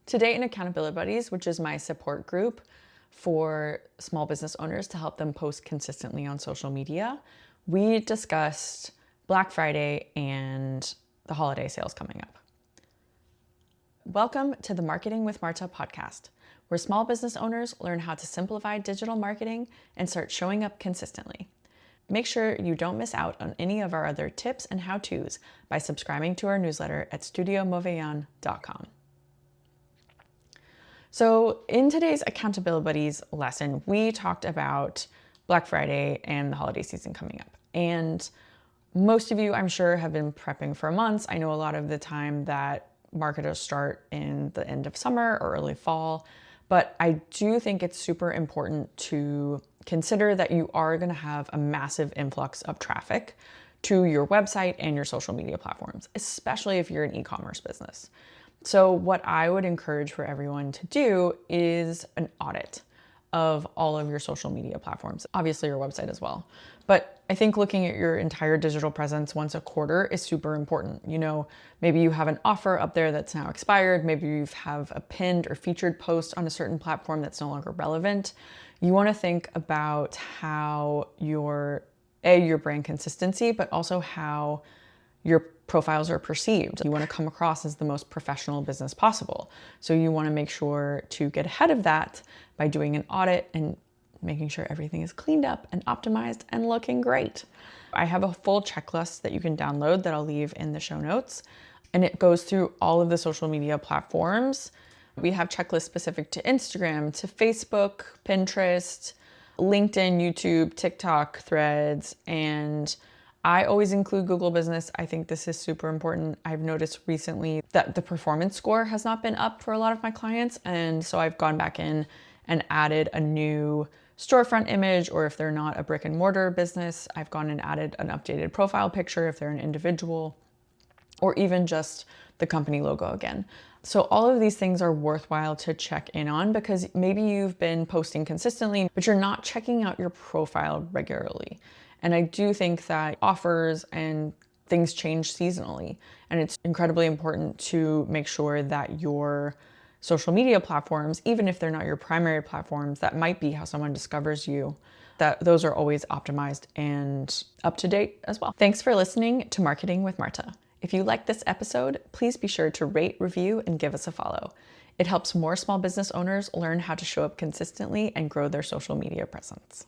Today in Accountability Buddies, which is my support group for small business owners to help them post consistently on social media, we discussed Black Friday and the holiday sales coming up. Welcome to the Marketing with Marta podcast, where small business owners learn how to simplify digital marketing and start showing up consistently. Make sure you don't miss out on any of our other tips and how-tos by subscribing to our newsletter at studiomovellan.com. So in today's Accountability Buddies lesson, we talked about Black Friday and the holiday season coming up. And most of you, I'm sure, have been prepping for months. I know a lot of the time that marketers start in the end of summer or early fall, but I do think it's super important to consider that you are going to have a massive influx of traffic to your website and your social media platforms, especially if you're an e-commerce business. So what I would encourage for everyone to do is an audit of all of your social media platforms, obviously your website as well. But I think looking at your entire digital presence once a quarter is super important. You know, maybe you have an offer up there that's now expired. Maybe you have a pinned or featured post on a certain platform that's no longer relevant. You want to think about how your brand consistency, but also how your profiles are perceived. You want to come across as the most professional business possible. So you want to make sure to get ahead of that by doing an audit and making sure everything is cleaned up and optimized and looking great. I have a full checklist that you can download that I'll leave in the show notes, and it goes through all of the social media platforms. We have checklists specific to Instagram, to Facebook, Pinterest, LinkedIn, YouTube, TikTok, Threads, and I always include Google Business. I think this is super important. I've noticed recently that the performance score has not been up for a lot of my clients. And so I've gone back in and added a new storefront image, or if they're not a brick and mortar business, I've gone and added an updated profile picture if they're an individual, or even just the company logo again. So all of these things are worthwhile to check in on because maybe you've been posting consistently, but you're not checking out your profile regularly. And I do think that offers and things change seasonally. And it's incredibly important to make sure that your social media platforms, even if they're not your primary platforms, that might be how someone discovers you, that those are always optimized and up to date as well. Thanks for listening to Marketing with Marta. If you like this episode, please be sure to rate, review, and give us a follow. It helps more small business owners learn how to show up consistently and grow their social media presence.